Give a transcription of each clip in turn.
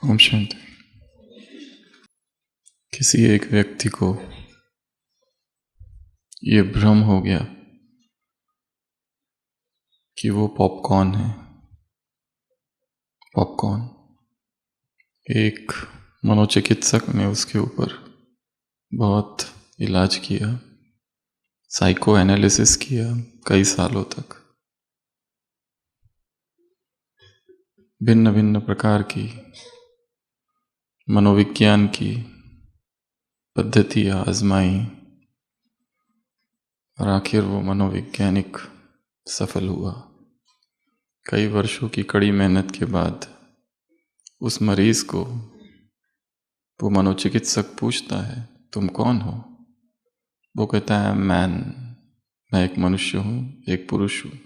ओम शांति। किसी एक व्यक्ति को ये भ्रम हो गया कि वो पॉपकॉर्न है। पॉपकॉर्न। एक मनोचिकित्सक ने उसके ऊपर बहुत इलाज किया, साइको एनालिसिस किया कई सालों तक। भिन्न भिन्न प्रकार की मनोविज्ञान की पद्धतियाँ आजमाई और आखिर वो मनोवैज्ञानिक सफल हुआ। कई वर्षों की कड़ी मेहनत के बाद उस मरीज को वो मनोचिकित्सक पूछता है, तुम कौन हो? वो कहता है, मैं एक मनुष्य हूँ, एक पुरुष हूँ।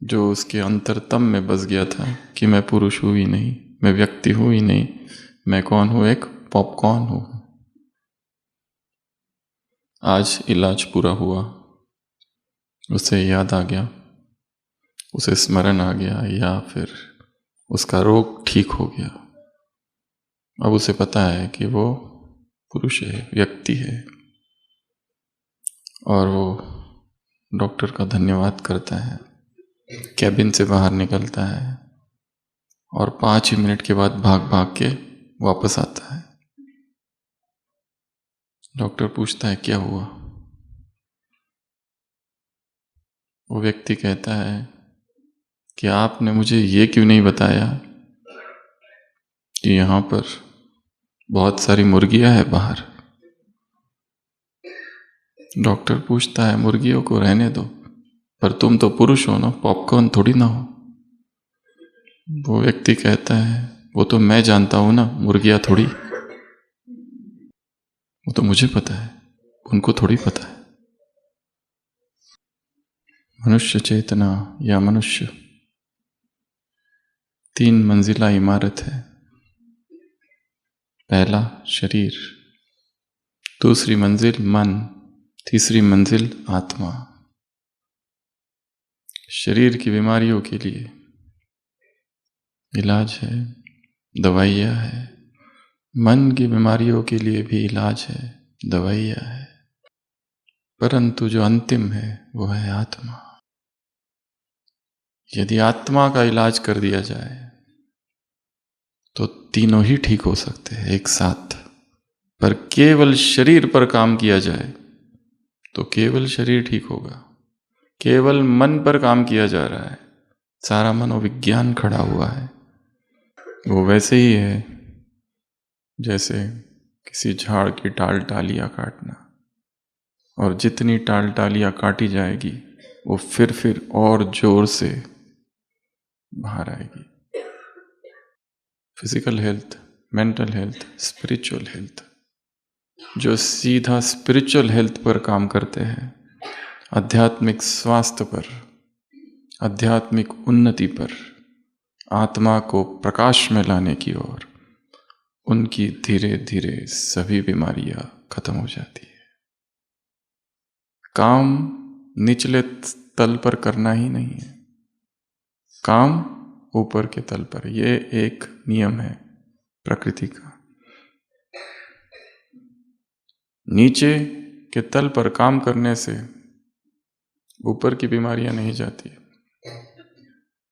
जो उसके अंतरतम में बस गया था कि मैं पुरुष हूँ ही नहीं, मैं व्यक्ति हूँ ही नहीं, मैं कौन हूँ? एक पॉपकॉर्न हूँ। आज इलाज पूरा हुआ, उसे याद आ गया, उसे स्मरण आ गया, या फिर उसका रोग ठीक हो गया। अब उसे पता है कि वो पुरुष है, व्यक्ति है, और वो डॉक्टर का धन्यवाद करता है, कैबिन से बाहर निकलता है और 5 ही मिनट के बाद भाग भाग के वापस आता है। डॉक्टर पूछता है, क्या हुआ? वो व्यक्ति कहता है कि आपने मुझे ये क्यों नहीं बताया कि यहाँ पर बहुत सारी मुर्गियाँ हैं बाहर। डॉक्टर पूछता है, मुर्गियों को रहने दो, पर तुम तो पुरुष हो ना, पॉपकॉर्न थोड़ी ना हो। वो व्यक्ति कहता है, वो तो मैं जानता हूँ ना, मुर्गियाँ थोड़ी। वो तो मुझे पता है, उनको थोड़ी पता है। मनुष्य चेतना या मनुष्य 3 मंजिला इमारत है। पहला शरीर, दूसरी मंजिल मन, तीसरी मंजिल आत्मा। शरीर की बीमारियों के लिए इलाज है, दवाइयाँ है। मन की बीमारियों के लिए भी इलाज है, दवाइयाँ है। परंतु जो अंतिम है वो है आत्मा। यदि आत्मा का इलाज कर दिया जाए तो तीनों ही ठीक हो सकते हैं एक साथ। पर केवल शरीर पर काम किया जाए तो केवल शरीर ठीक होगा। केवल मन पर काम किया जा रहा है, सारा मनोविज्ञान खड़ा हुआ है। वो वैसे ही है जैसे किसी झाड़ की टाल टालियाँ काटना, और जितनी टाल टालियाँ काटी जाएगी वो फिर और जोर से बाहर आएगी। Physical health, mental health, spiritual health. जो सीधा स्पिरिचुअल हेल्थ पर काम करते हैं, आध्यात्मिक स्वास्थ्य पर, आध्यात्मिक उन्नति पर, आत्मा को प्रकाश में लाने की ओर, उनकी धीरे धीरे सभी बीमारियां खत्म हो जाती है। काम निचले तल पर करना ही नहीं है, काम ऊपर के तल पर। यह एक नियम है प्रकृति का। नीचे के तल पर काम करने से ऊपर की बीमारियां नहीं जाती,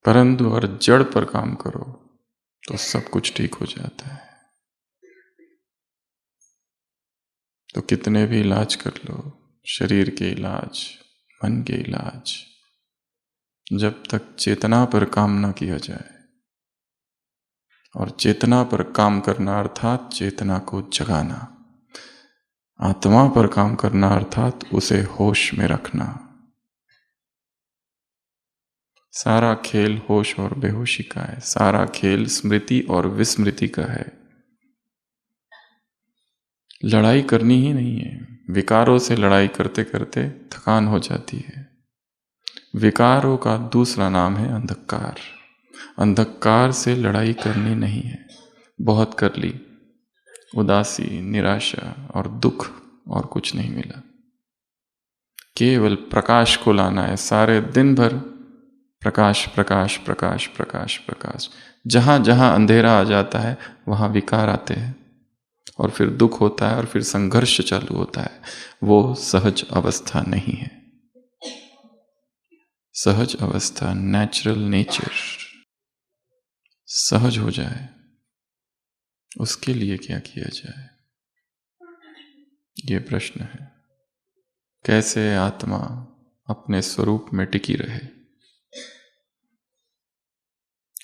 परंतु अगर जड़ पर काम करो तो सब कुछ ठीक हो जाता है। तो कितने भी इलाज कर लो, शरीर के इलाज, मन के इलाज, जब तक चेतना पर काम ना किया जाए, और चेतना पर काम करना अर्थात चेतना को जगाना, आत्मा पर काम करना अर्थात उसे होश में रखना। सारा खेल होश और बेहोशी का है, सारा खेल स्मृति और विस्मृति का है। लड़ाई करनी ही नहीं है। विकारों से लड़ाई करते करते थकान हो जाती है। विकारों का दूसरा नाम है अंधकार। अंधकार से लड़ाई करनी नहीं है। बहुत कर ली, उदासी, निराशा और दुख, और कुछ नहीं मिला। केवल प्रकाश को लाना है। सारे दिन भर प्रकाश प्रकाश प्रकाश प्रकाश प्रकाश। जहां जहां अंधेरा आ जाता है वहां विकार आते हैं, और फिर दुख होता है, और फिर संघर्ष चालू होता है। वो सहज अवस्था नहीं है। सहज अवस्था, नेचुरल नेचर सहज हो जाए, उसके लिए क्या किया जाए, ये प्रश्न है। कैसे आत्मा अपने स्वरूप में टिकी रहे।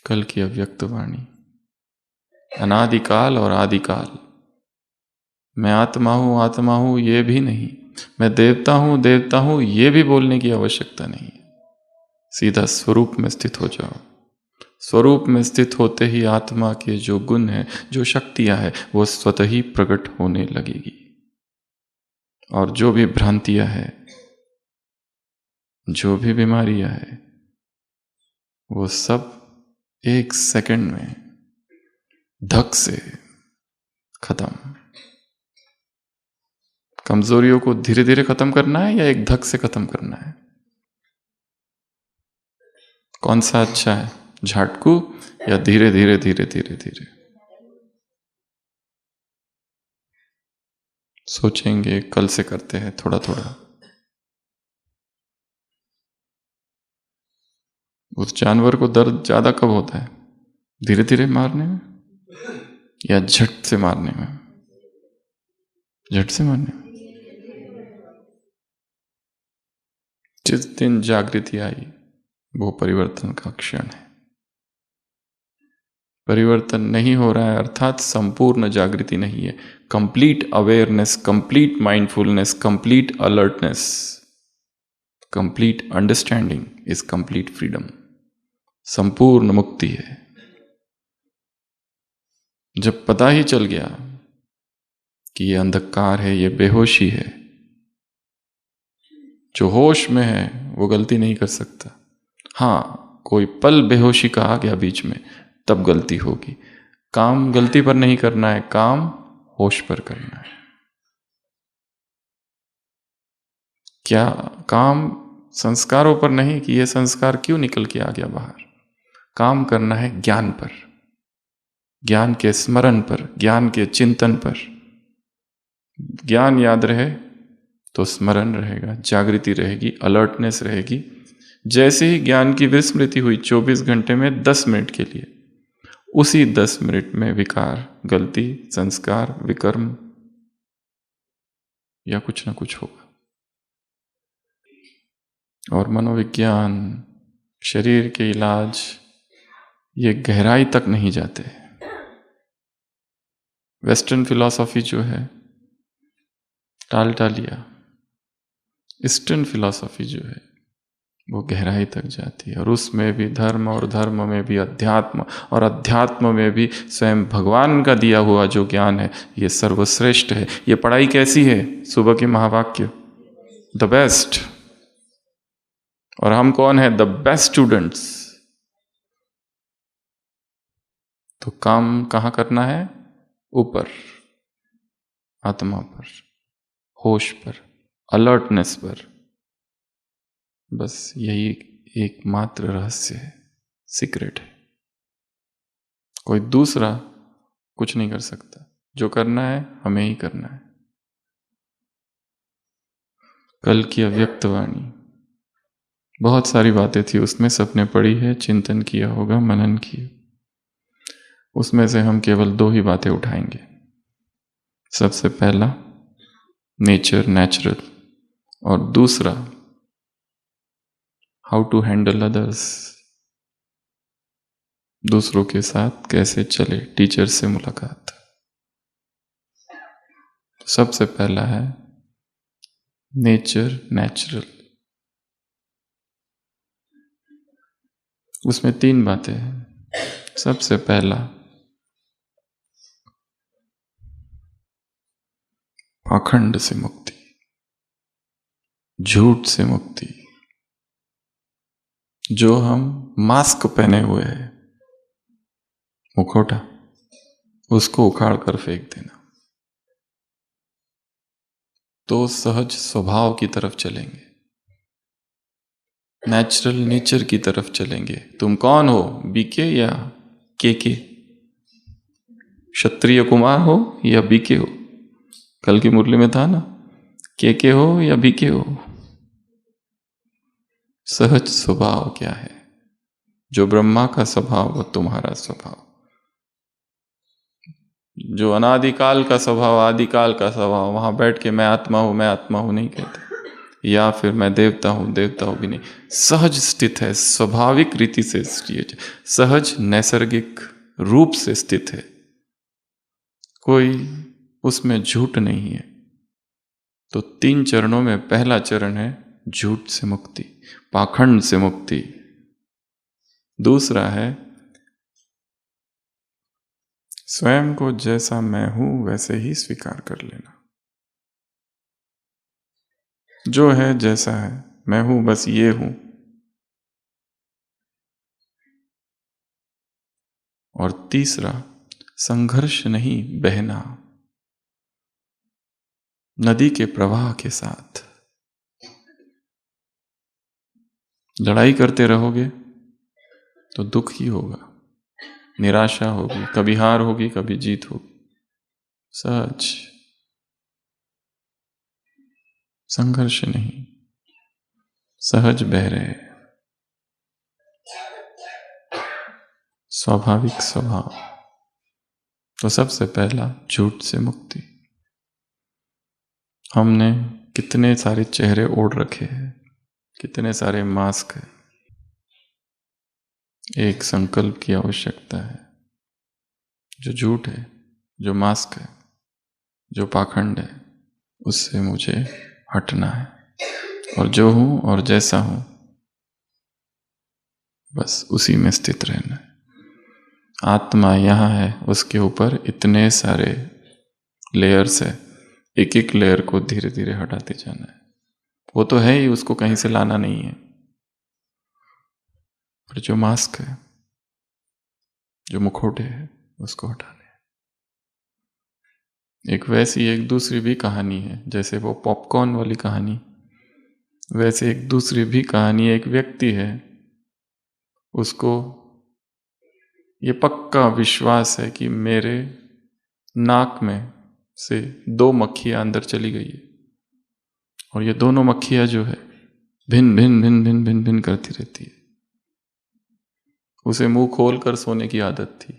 कल की अव्यक्त वाणी, अनादिकाल और आदिकाल। मैं आत्मा हूं ये भी नहीं, मैं देवता हूं ये भी बोलने की आवश्यकता नहीं। सीधा स्वरूप में स्थित हो जाओ। स्वरूप में स्थित होते ही आत्मा के जो गुण है, जो शक्तियां हैं, वो स्वतः ही प्रकट होने लगेगी। और जो भी भ्रांतियां हैं, जो भी बीमारियां हैं, वो सब 1 सेकंड में धक से खत्म। कमजोरियों को धीरे धीरे खत्म करना है या एक धक से खत्म करना है? कौन सा अच्छा है, झटकू या धीरे धीरे धीरे धीरे धीरे? सोचेंगे, कल से करते हैं थोड़ा थोड़ा। उस जानवर को दर्द ज्यादा कब होता है, धीरे धीरे मारने में या झट से मारने में? झट से मारने में। जिस दिन जागृति आई वो परिवर्तन का क्षण है। परिवर्तन नहीं हो रहा है अर्थात संपूर्ण जागृति नहीं है। Complete awareness, complete mindfulness, complete alertness, complete understanding is complete freedom. संपूर्ण मुक्ति है। जब पता ही चल गया कि ये अंधकार है, ये बेहोशी है, जो होश में है वो गलती नहीं कर सकता। हाँ, कोई पल बेहोशी का आ गया बीच में, तब गलती होगी। काम गलती पर नहीं करना है, काम होश पर करना है। क्या काम संस्कारों पर नहीं कि ये संस्कार क्यों निकल के आ गया बाहर। काम करना है ज्ञान पर, ज्ञान के स्मरण पर, ज्ञान के चिंतन पर। ज्ञान याद रहे तो स्मरण रहेगा, जागृति रहेगी, अलर्टनेस रहेगी। जैसे ही ज्ञान की विस्मृति हुई 24 घंटे में 10 मिनट के लिए, उसी 10 मिनट में विकार, गलती, संस्कार, विकर्म या कुछ ना कुछ होगा। और मनोविज्ञान, शरीर के इलाज, ये गहराई तक नहीं जाते। वेस्टर्न फिलॉसफी जो है टाल टालिया, ईस्टर्न फिलॉसफी जो है वो गहराई तक जाती है। और उसमें भी धर्म, और धर्म में भी अध्यात्म, और अध्यात्म में भी स्वयं भगवान का दिया हुआ जो ज्ञान है, ये सर्वश्रेष्ठ है। ये पढ़ाई कैसी है? सुबह के महावाक्य, द बेस्ट। और हम कौन है? The best students. तो काम कहाँ करना है? ऊपर, आत्मा पर, होश पर, अलर्टनेस पर। बस यही एकमात्र रहस्य है, सीक्रेट है। कोई दूसरा कुछ नहीं कर सकता। जो करना है हमें ही करना है। कल की अव्यक्त वाणी, बहुत सारी बातें थी उसमें, सबने पढ़ी है, चिंतन किया होगा, मनन किया। उसमें से हम केवल 2 ही बातें उठाएंगे। सबसे पहला नेचर, नेचुरल, और दूसरा हाउ टू हैंडल अदर्स, दूसरों के साथ कैसे चले, टीचर से मुलाकात। सबसे पहला है नेचर, नेचुरल। उसमें 3 बातें हैं। सबसे पहला पाखंड से मुक्ति, झूठ से मुक्ति। जो हम मास्क पहने हुए हैं, मुखौटा, उसको उखाड़ कर फेंक देना, तो सहज स्वभाव की तरफ चलेंगे। नेचुरल नेचर की तरफ चलेंगे। तुम कौन हो, बीके या के? क्षत्रिय कुमार हो या बीके हो? कल की मुरली में था ना, के हो या बीके हो? सहज स्वभाव क्या है? जो ब्रह्मा का स्वभाव वो तुम्हारा स्वभाव, जो अनादिकाल का स्वभाव, आदिकाल का स्वभाव, वहां बैठ के मैं आत्मा हूं नहीं कहते, या फिर मैं देवता हूं भी नहीं। सहज स्थित है, स्वाभाविक रीति से स्थित, सहज नैसर्गिक रूप से स्थित है, कोई उसमें झूठ नहीं है। तो 3 चरणों में पहला चरण है झूठ से मुक्ति, पाखंड से मुक्ति। दूसरा है स्वयं को जैसा मैं हूं वैसे ही स्वीकार कर लेना। जो है जैसा है, मैं हूं, बस ये हूं। और तीसरा, संघर्ष नहीं, बहना नदी के प्रवाह के साथ। लड़ाई करते रहोगे तो दुख ही होगा, निराशा होगी, कभी हार होगी कभी जीत होगी। सच, संघर्ष नहीं, सहज बह रहे, स्वाभाविक स्वभाव। तो सबसे पहला झूठ से मुक्ति। हमने कितने सारे चेहरे ओढ़ रखे हैं, कितने सारे मास्क हैं। एक संकल्प की आवश्यकता है। जो झूठ है, जो मास्क है, जो पाखंड है, उससे मुझे हटना है, और जो हूं और जैसा हूं बस उसी में स्थित रहना है। आत्मा यहाँ है, उसके ऊपर इतने सारे लेयर्स है, एक एक लेयर को धीरे धीरे हटाते जाना है। वो तो है ही, उसको कहीं से लाना नहीं है, पर जो मास्क है, जो मुखौटे है, उसको हटाने। एक वैसी एक दूसरी भी कहानी है, जैसे वो पॉपकॉर्न वाली कहानी, वैसे एक दूसरी भी कहानी। एक व्यक्ति है, उसको ये पक्का विश्वास है कि मेरे नाक में से 2 मक्खियां अंदर चली गई है, और ये दोनों मक्खियां जो है भिन भिन भिन भिन भिन भिन करती रहती है। उसे मुंह खोलकर सोने की आदत थी,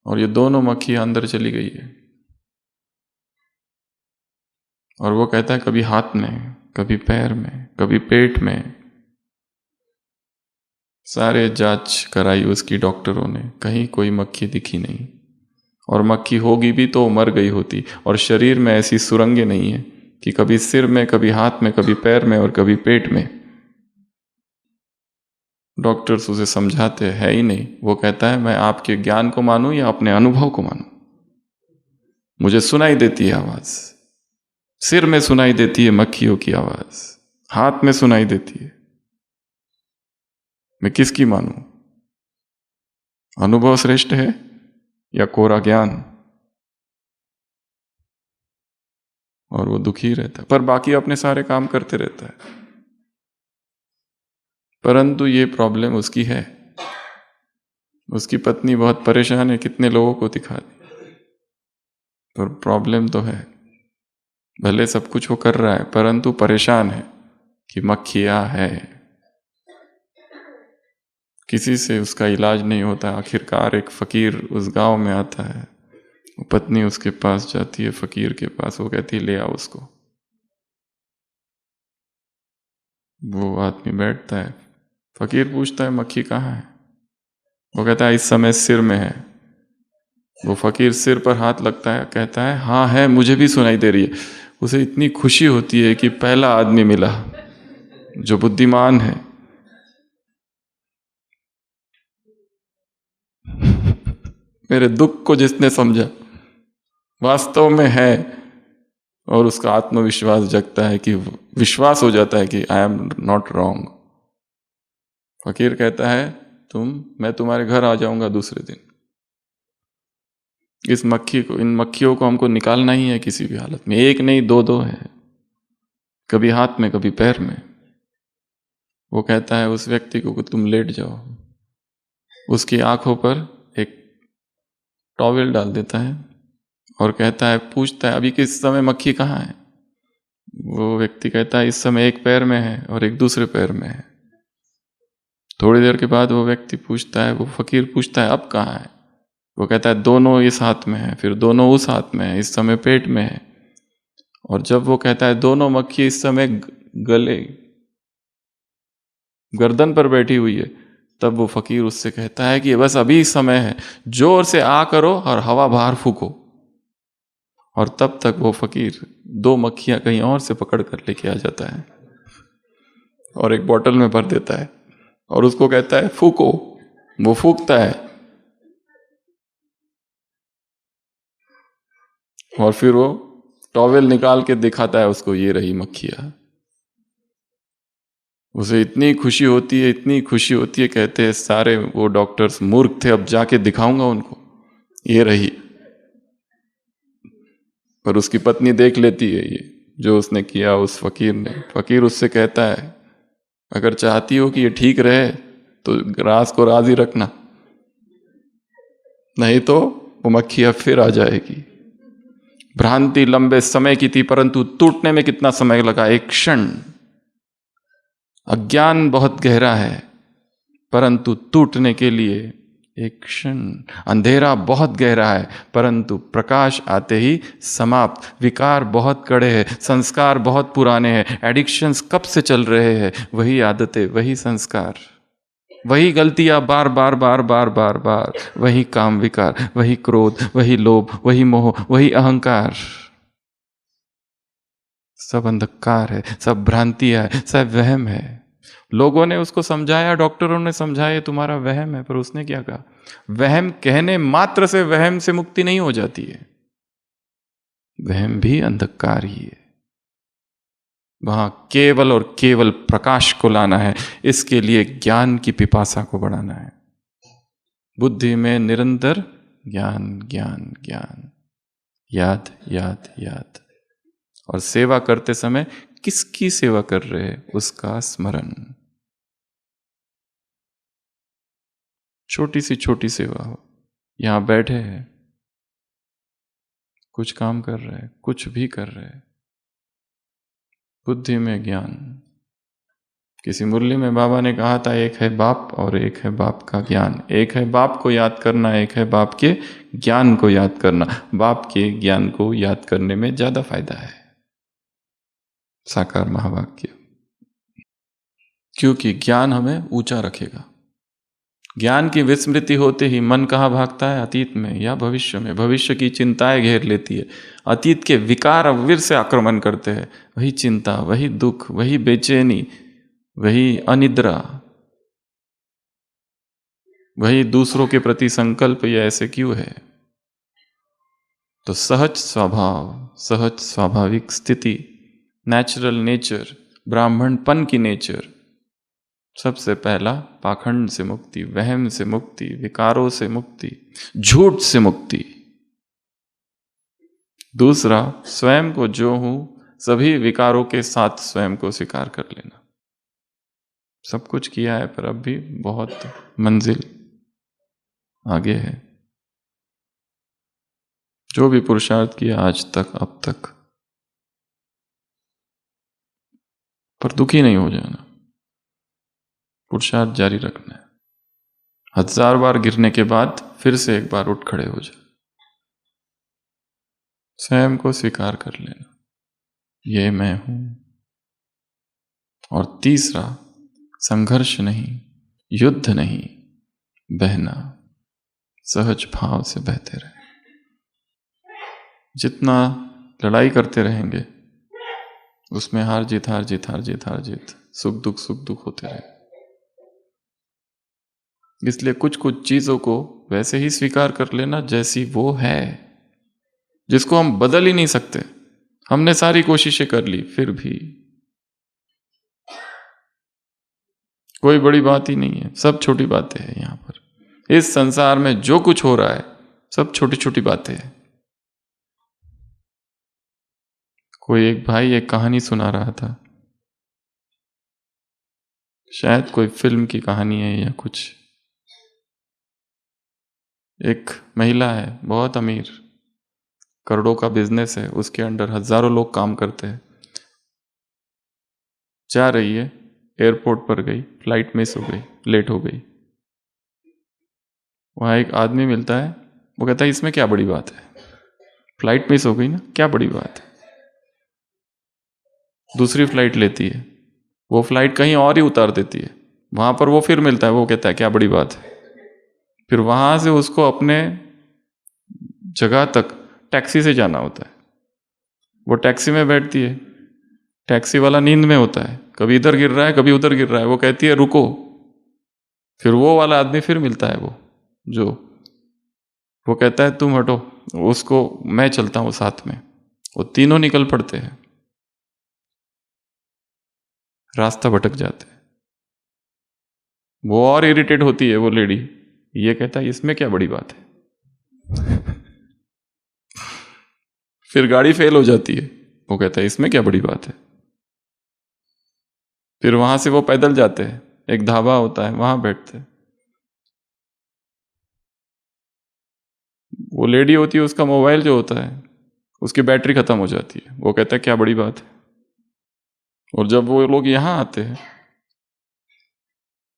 और ये दोनों मक्खियां अंदर चली गई है। और वो कहता है कभी हाथ में, कभी पैर में, कभी पेट में। सारे जांच कराई उसकी डॉक्टरों ने, कहीं कोई मक्खी दिखी नहीं, और मक्खी होगी भी तो मर गई होती। और शरीर में ऐसी सुरंगें नहीं है कि कभी सिर में, कभी हाथ में, कभी पैर में और कभी पेट में। डॉक्टर्स उसे समझाते है ही नहीं। वो कहता है मैं आपके ज्ञान को मानूं या अपने अनुभव को मानूं? मुझे सुनाई देती है आवाज, सिर में सुनाई देती है मक्खियों की आवाज, हाथ में सुनाई देती है। मैं किसकी मानूं? अनुभव श्रेष्ठ है या कोरा ज्ञान? और वो दुखी रहता है, पर बाकी अपने सारे काम करते रहता है। परंतु ये प्रॉब्लम उसकी है, उसकी पत्नी बहुत परेशान है, कितने लोगों को दिखा दी, पर प्रॉब्लम तो है। भले सब कुछ वो कर रहा है, परंतु परेशान है कि मक्खियां है, किसी से उसका इलाज नहीं होता। आखिरकार एक फकीर उस गांव में आता है, पत्नी उसके पास जाती है, फकीर के पास। वो कहती है ले आओ उसको। वो आदमी बैठता है, फकीर पूछता है मक्खी कहाँ है? वो कहता है इस समय सिर में है। वो फकीर सिर पर हाथ लगता है, कहता है हाँ है, मुझे भी सुनाई दे रही है। उसे इतनी खुशी होती है कि पहला आदमी मिला जो बुद्धिमान है। मेरे दुख को जिसने समझा, वास्तव में है, और उसका आत्मविश्वास जगता है, कि विश्वास हो जाता है कि आई एम नॉट रॉन्ग। फकीर कहता है मैं तुम्हारे घर आ जाऊंगा दूसरे दिन। इस मक्खी को, इन मक्खियों को हमको निकालना ही है किसी भी हालत में। एक नहीं, 2 है, कभी हाथ में, कभी पैर में। वो कहता है उस व्यक्ति को कि तुम लेट जाओ, उसकी आंखों पर एक टॉवेल डाल देता है और कहता है, पूछता है अभी किस समय मक्खी कहाँ है? वो व्यक्ति कहता है इस समय एक पैर में है और एक दूसरे पैर में है। थोड़ी देर के बाद वो व्यक्ति पूछता है, वो फकीर पूछता है अब कहाँ है? वो कहता है दोनों इस हाथ में है, फिर दोनों उस हाथ में है, इस समय पेट में है। और जब वो कहता है दोनों मक्खी इस समय गले गर्दन पर बैठी हुई है, तब वो फकीर उससे कहता है कि बस अभी समय है, जोर से आ करो और हवा बाहर फूको। और तब तक वो फकीर दो मक्खियां कहीं और से पकड़ कर लेके आ जाता है और एक बोतल में भर देता है और उसको कहता है फूको। वो फूकता है और फिर वो टॉवेल निकाल के दिखाता है उसको, ये रही मक्खियां। उसे इतनी खुशी होती है, इतनी खुशी होती है, कहते हैं सारे वो डॉक्टर्स मूर्ख थे, अब जाके दिखाऊंगा उनको, ये रही। पर उसकी पत्नी देख लेती है ये जो उसने किया उस फकीर ने। फकीर उससे कहता है अगर चाहती हो कि ये ठीक रहे तो राज को राज ही रखना, नहीं तो वो मक्खियां फिर आ जाएगी। भ्रांति लंबे समय की थी परंतु टूटने में कितना समय लगा? एक क्षण। अज्ञान बहुत गहरा है परंतु टूटने के लिए एक क्षण। अंधेरा बहुत गहरा है परंतु प्रकाश आते ही समाप्त। विकार बहुत कड़े हैं, संस्कार बहुत पुराने हैं, एडिक्शंस कब से चल रहे हैं, वही आदतें, वही संस्कार, वही गलतियां बार बार बार बार बार बार, वही काम विकार, वही क्रोध, वही लोभ, वही मोह, वही अहंकार। सब अंधकार है, सब भ्रांतियां है, सब वहम है। लोगों ने उसको समझाया, डॉक्टरों ने समझाया ये तुम्हारा वहम है, पर उसने क्या कहा? वहम कहने मात्र से वहम से मुक्ति नहीं हो जाती है, वहम भी अंधकार ही है। वहां केवल और केवल प्रकाश को लाना है, इसके लिए ज्ञान की पिपासा को बढ़ाना है। बुद्धि में निरंतर ज्ञान ज्ञान ज्ञान, याद याद याद। और सेवा करते समय किसकी सेवा कर रहे हैं उसका स्मरण। छोटी सेवा हो, यहां बैठे हैं, कुछ काम कर रहे हैं, कुछ भी कर रहे हैं, बुद्धि में ज्ञान। किसी मुरली में बाबा ने कहा था एक है बाप और एक है बाप का ज्ञान। एक है बाप को याद करना, एक है बाप के ज्ञान को याद करना। बाप के ज्ञान को याद करने में ज्यादा फायदा है। साकार महावाक्य। क्योंकि ज्ञान हमें ऊंचा रखेगा। ज्ञान की विस्मृति होते ही मन कहाँ भागता है? अतीत में या भविष्य में। भविष्य की चिंताएं घेर लेती है, अतीत के विकार अविर से आक्रमण करते हैं। वही चिंता, वही दुख, वही बेचैनी, वही अनिद्रा, वही दूसरों के प्रति संकल्प, ये ऐसे क्यों है? तो सहज स्वभाव, सहज स्वाभाविक स्थिति, नेचुरल नेचर, ब्राह्मणपन की नेचर। सबसे पहला पाखंड से मुक्ति, वहम से मुक्ति, विकारों से मुक्ति, झूठ से मुक्ति। दूसरा, स्वयं को जो हूं सभी विकारों के साथ स्वयं को स्वीकार कर लेना। सब कुछ किया है पर अब भी बहुत मंजिल आगे है। जो भी पुरुषार्थ किया आज तक, अब तक, पर दुखी नहीं हो जाना, पुरुषार्थ जारी रखना है। 1000 बार गिरने के बाद फिर से एक बार उठ खड़े हो जाए, स्वयं को स्वीकार कर लेना, ये मैं हूं। और तीसरा, संघर्ष नहीं, युद्ध नहीं, बहना, सहज भाव से बहते रहे। जितना लड़ाई करते रहेंगे उसमें हार जीत हार जीत हार जीत हार जीत, सुख दुख होते रहे। इसलिए कुछ कुछ चीजों को वैसे ही स्वीकार कर लेना जैसी वो है, जिसको हम बदल ही नहीं सकते। हमने सारी कोशिशें कर ली फिर भी कोई बड़ी बात ही नहीं है, सब छोटी बातें हैं। यहां पर इस संसार में जो कुछ हो रहा है सब छोटी छोटी बातें हैं। कोई एक भाई एक कहानी सुना रहा था शायद कोई फिल्म की कहानी है या कुछ। एक महिला है, बहुत अमीर, करोड़ों का बिजनेस है, उसके अंडर हजारों लोग काम करते हैं। जा रही है, एयरपोर्ट पर गई, फ्लाइट मिस हो गई, लेट हो गई। वहाँ एक आदमी मिलता है, वो कहता है इसमें क्या बड़ी बात है, फ्लाइट मिस हो गई ना, क्या बड़ी बात है। दूसरी फ्लाइट लेती है, वो फ्लाइट कहीं और ही उतार देती है, वहाँ पर वो फिर मिलता है, वो कहता है क्या बड़ी बात है। फिर वहाँ से उसको अपने जगह तक टैक्सी से जाना होता है। वो टैक्सी में बैठती है, टैक्सी वाला नींद में होता है, कभी इधर गिर रहा है कभी उधर गिर रहा है। वो कहती है रुको, फिर वो वाला आदमी फिर मिलता है, वो कहता है तुम हटो, उसको मैं चलता हूँ साथ में। वो तीनों निकल पड़ते हैं, रास्ता भटक जाते हैं। वो और इरिटेट होती है वो लेडी, ये कहता है इसमें क्या बड़ी बात है। फिर गाड़ी फेल हो जाती है, वो कहता है इसमें क्या बड़ी बात है। फिर वहां से वो पैदल जाते हैं, एक ढाबा होता है वहां बैठते हैं। वो लेडी होती है, उसका मोबाइल जो होता है उसकी बैटरी खत्म हो जाती है, वो कहता है क्या बड़ी बात है। और जब वो लोग यहाँ आते हैं,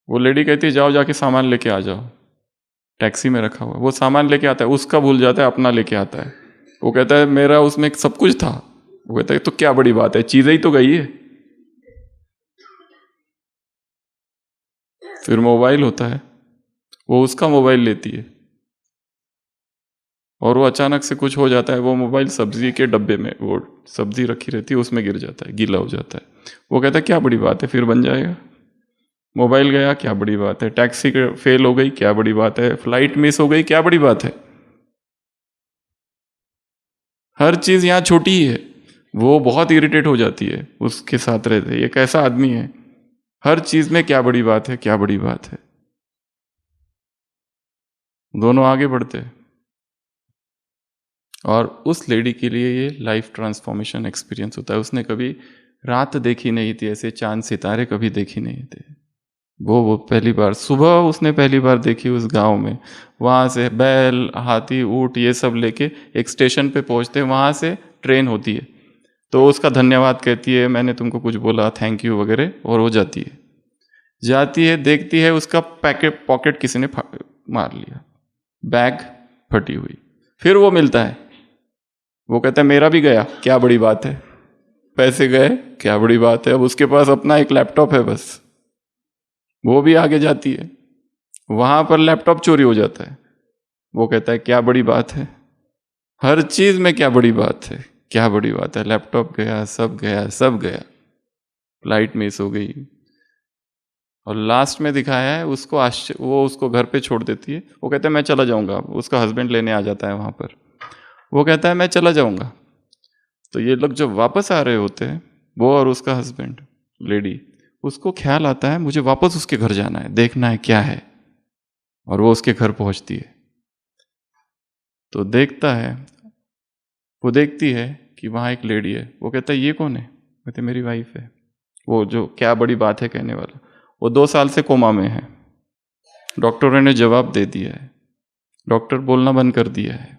वो लेडी कहती है जाओ जाके सामान लेके आ जाओ, टैक्सी में रखा हुआ। वो सामान लेके आता है, उसका भूल जाता है, अपना लेके आता है। वो कहता है मेरा उसमें सब कुछ था। वो कहता है तो क्या बड़ी बात है, चीजें ही तो गई है। फिर मोबाइल होता है, वो उसका मोबाइल लेती है, और वो अचानक से कुछ हो जाता है, वो मोबाइल सब्जी के डब्बे में, वो सब्जी रखी रहती है उसमें गिर जाता है, गीला हो जाता है। वो कहता है क्या बड़ी बात है, फिर बन जाएगा। मोबाइल गया, क्या बड़ी बात है। टैक्सी फेल हो गई, क्या बड़ी बात है। फ्लाइट मिस हो गई, क्या बड़ी बात है। हर चीज यहाँ छोटी ही है। वो बहुत इरिटेट हो जाती है उसके साथ रहते, ये कैसा आदमी है, हर चीज में क्या बड़ी बात है, क्या बड़ी बात है। दोनों आगे बढ़ते हैं, और उस लेडी के लिए ये लाइफ ट्रांसफॉर्मेशन एक्सपीरियंस होता है। उसने कभी रात देखी नहीं थी, ऐसे चांद सितारे कभी देखी नहीं थे। वो पहली बार सुबह उसने पहली बार देखी उस गांव में। वहाँ से बैल, हाथी, ऊंट ये सब लेके एक स्टेशन पे पहुँचते, वहाँ से ट्रेन होती है, तो उसका धन्यवाद कहती है, मैंने तुमको कुछ बोला, थैंक यू वगैरह, और वो जाती है, देखती है उसका पॉकेट किसी ने मार लिया, बैग फटी हुई। फिर वो मिलता है, वो कहता है मेरा भी गया, क्या बड़ी बात है। पैसे गए, क्या बड़ी बात है। अब उसके पास अपना एक लैपटॉप है बस। वो भी आगे जाती है, वहां पर लैपटॉप चोरी हो जाता है, वो कहता है क्या बड़ी बात है। हर चीज में क्या बड़ी बात है, क्या बड़ी बात है। लैपटॉप गया, सब गया, सब गया, फ्लाइट मिस हो गई। और लास्ट में दिखाया है उसको वो उसको घर पे छोड़ देती है, वो कहता है मैं चला जाऊंगा। उसका हस्बैंड लेने आ जाता है वहां पर, वो कहता है मैं चला जाऊंगा। तो ये लोग जब वापस आ रहे होते हैं, वो और उसका हस्बैंड, लेडी, उसको ख्याल आता है मुझे वापस उसके घर जाना है, देखना है क्या है। और वो उसके घर पहुंचती है, तो वो देखती है कि वहां एक लेडी है। वो कहता है ये कौन है, कहते मेरी वाइफ है। वो जो क्या बड़ी बात है कहने वाला, वो 2 साल से कोमा में है, डॉक्टरों ने जवाब दे दिया है, डॉक्टर बोलना बंद कर दिया है।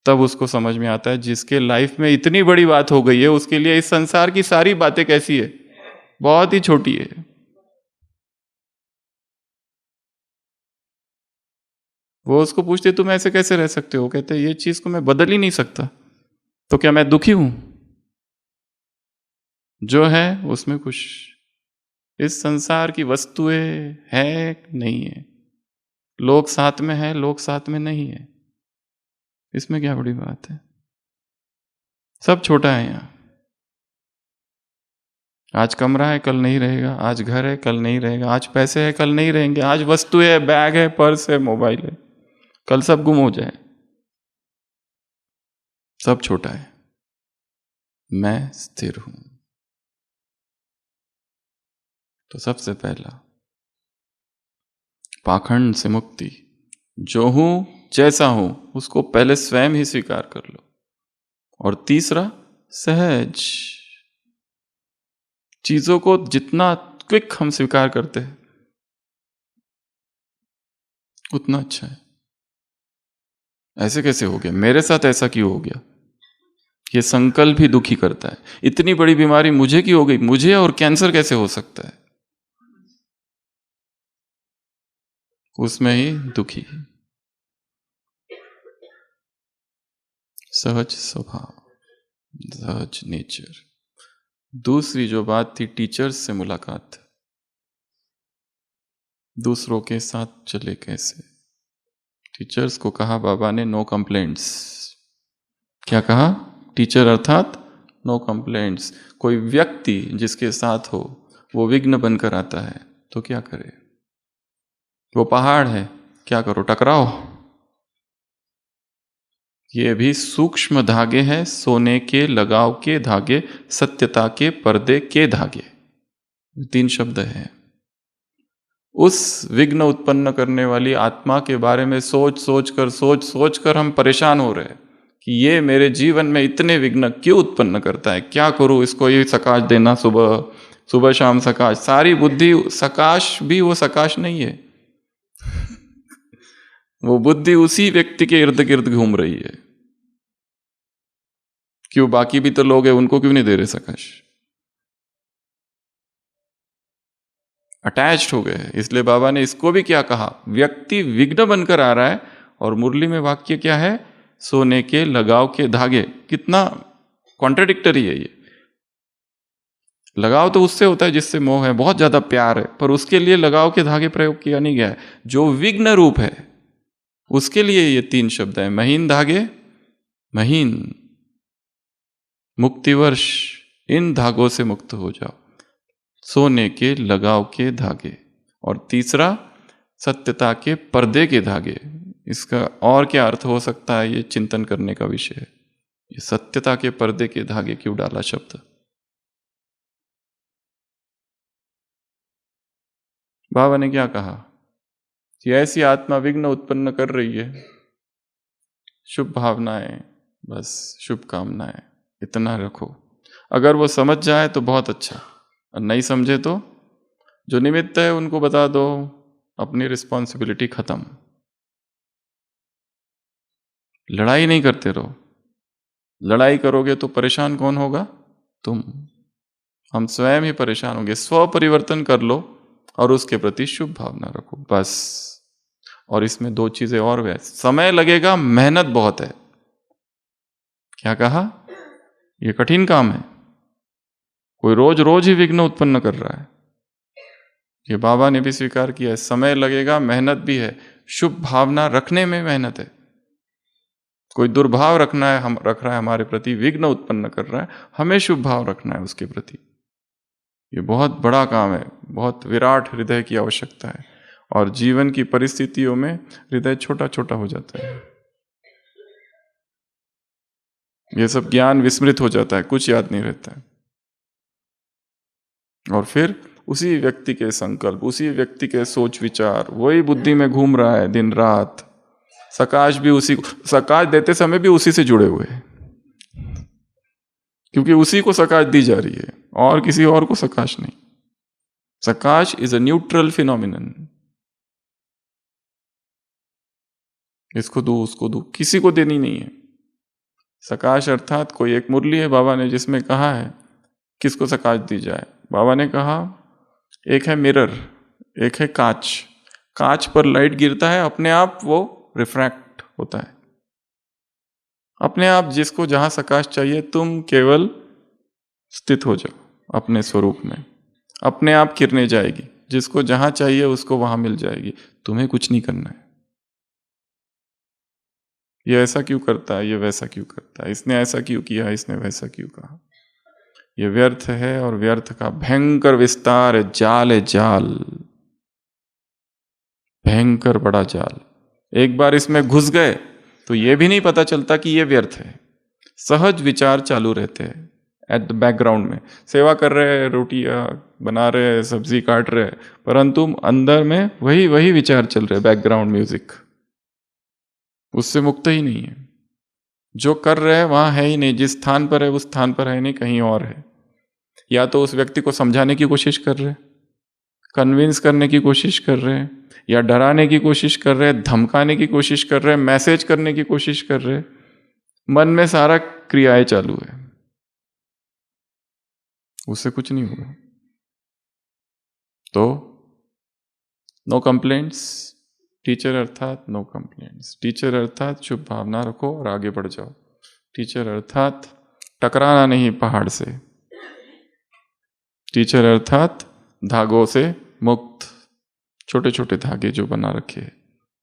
तब उसको समझ में आता है जिसके लाइफ में इतनी बड़ी बात हो गई है, उसके लिए इस संसार की सारी बातें कैसी है, बहुत ही छोटी है। वो उसको पूछते तुम ऐसे कैसे रह सकते हो, कहते ये चीज को मैं बदल ही नहीं सकता, तो क्या मैं दुखी हूं। जो है उसमें खुश। इस संसार की वस्तुएं है नहीं है, लोग साथ में है, लोग साथ में नहीं है, इसमें क्या बड़ी बात है। सब छोटा है यहाँ। आज कमरा है कल नहीं रहेगा, आज घर है कल नहीं रहेगा, आज पैसे है कल नहीं रहेंगे, आज वस्तु है, बैग है, पर्स है, मोबाइल है, कल सब गुम हो जाए। सब छोटा है, मैं स्थिर हूं। तो सबसे पहला पाखंड से मुक्ति, जो हूं जैसा हूं उसको पहले स्वयं ही स्वीकार कर लो। और तीसरा सहज, चीजों को जितना क्विक हम स्वीकार करते हैं उतना अच्छा है। ऐसे कैसे हो गया, मेरे साथ ऐसा क्यों हो गया, ये संकल्प ही दुखी करता है। इतनी बड़ी बीमारी मुझे क्यों हो गई, मुझे और कैंसर कैसे हो सकता है, उसमें ही दुखी। सहज स्वभाव, सहज नेचर। दूसरी जो बात थी, टीचर्स से मुलाकात, दूसरों के साथ चले कैसे। टीचर्स को कहा बाबा ने नो कंप्लेंट्स। क्या कहा, टीचर अर्थात नो कंप्लेंट्स। कोई व्यक्ति जिसके साथ हो वो विघ्न बनकर आता है तो क्या करे, वो पहाड़ है, क्या करो, टकराओ। ये भी सूक्ष्म धागे हैं, सोने के लगाव के धागे, सत्यता के पर्दे के धागे, 3 शब्द हैं। उस विघ्न उत्पन्न करने वाली आत्मा के बारे में सोच सोच कर हम परेशान हो रहे हैं कि ये मेरे जीवन में इतने विघ्न क्यों उत्पन्न करता है, क्या करूं, इसको ये सकाश देना, सुबह सुबह शाम सकाश। सारी बुद्धि सकाश भी वो सकाश नहीं है वो बुद्धि उसी व्यक्ति के इर्द गिर्द घूम रही है। क्यों, बाकी भी तो लोग हैं, उनको क्यों नहीं दे रहे सकाश, अटैच्ड हो गए। इसलिए बाबा ने इसको भी क्या कहा, व्यक्ति विघ्न बनकर आ रहा है, और मुरली में वाक्य क्या है, सोने के लगाव के धागे। कितना कॉन्ट्रडिक्टरी है ये। लगाव तो उससे होता है जिससे मोह है, बहुत ज्यादा प्यार है, पर उसके लिए लगाव के धागे प्रयोग किया नहीं गया है। जो विघ्न रूप है उसके लिए ये 3 शब्द है, महीन धागे, महीन मुक्तिवर्ष, इन धागों से मुक्त हो जाओ, सोने के लगाव के धागे। और तीसरा, सत्यता के पर्दे के धागे। इसका और क्या अर्थ हो सकता है, ये चिंतन करने का विषय है। ये सत्यता के पर्दे के धागे क्यों डाला शब्द। बाबा ने क्या कहा कि ऐसी आत्मा विघ्न उत्पन्न कर रही है, शुभ भावनाएं, बस शुभकामनाएं, इतना रखो। अगर वो समझ जाए तो बहुत अच्छा, और नहीं समझे तो जो निमित्त है उनको बता दो, अपनी रिस्पॉन्सिबिलिटी खत्म। लड़ाई नहीं करते रहो, लड़ाई करोगे तो परेशान कौन होगा, तुम। हम स्वयं ही परेशान होंगे। स्व परिवर्तन कर लो और उसके प्रति शुभ भावना रखो, बस। और इसमें 2 चीजें और है, समय लगेगा, मेहनत बहुत है। क्या कहा, ये कठिन काम है, कोई रोज रोज ही विघ्न उत्पन्न कर रहा है। ये बाबा ने भी स्वीकार किया है, समय लगेगा, मेहनत भी है। शुभ भावना रखने में मेहनत है। कोई दुर्भाव रख रहा है हमारे प्रति, विघ्न उत्पन्न कर रहा है, हमें शुभ भाव रखना है उसके प्रति। ये बहुत बड़ा काम है, बहुत विराट हृदय की आवश्यकता है। और जीवन की परिस्थितियों में हृदय छोटा छोटा हो जाता है, ये सब ज्ञान विस्मृत हो जाता है, कुछ याद नहीं रहता है। और फिर उसी व्यक्ति के संकल्प, उसी व्यक्ति के सोच विचार, वही बुद्धि में घूम रहा है दिन रात। सकाश भी उसी को, सकाश देते समय भी उसी से जुड़े हुए हैं, क्योंकि उसी को सकाश दी जा रही है, और किसी और को सकाश नहीं। सकाश इज अ न्यूट्रल फिनोमिनन। इसको दो, उसको दो, किसी को देनी नहीं है। सकाश अर्थात कोई एक मुरली है बाबा ने जिसमें कहा है किसको सकाश दी जाए। बाबा ने कहा एक है मिरर, एक है कांच। कांच पर लाइट गिरता है, अपने आप वो रिफ्रैक्ट होता है, अपने आप। जिसको जहां सकाश चाहिए, तुम केवल स्थित हो जाओ अपने स्वरूप में, अपने आप किरणें जाएगी। जिसको जहां चाहिए उसको वहां मिल जाएगी, तुम्हें कुछ नहीं करना है। ये ऐसा क्यों करता है, ये वैसा क्यों करता है, इसने ऐसा क्यों किया, इसने वैसा क्यों कहा। ये व्यर्थ है, और व्यर्थ का भयंकर विस्तार है, जाल है, जाल, भयंकर बड़ा जाल। एक बार इसमें घुस गए तो ये भी नहीं पता चलता कि ये व्यर्थ है। सहज विचार चालू रहते हैं एट द बैकग्राउंड में। सेवा कर रहे हैं, रोटियां बना रहे हैं, सब्जी काट रहे हैं, परंतु अंदर में वही वही विचार चल रहे, बैकग्राउंड म्यूजिक। उससे मुक्त ही नहीं है। जो कर रहे हैं वहां है ही नहीं, जिस स्थान पर है उस स्थान पर है नहीं, कहीं और है। या तो उस व्यक्ति को समझाने की कोशिश कर रहे हैं, कन्विंस करने की कोशिश कर रहे हैं, या डराने की कोशिश कर रहे हैं, धमकाने की कोशिश कर रहे हैं, मैसेज करने की कोशिश कर रहे हैं, मन में सारा क्रियाएं चालू है, उससे कुछ नहीं होगा। तो नो कंप्लेंट्स, टीचर अर्थात नो कंप्लेंट्स, टीचर अर्थात शुभ भावना रखो और आगे बढ़ जाओ। टीचर अर्थात टकराना नहीं पहाड़ से, टीचर अर्थात धागों से मुक्त, छोटे छोटे धागे जो बना रखे हैं,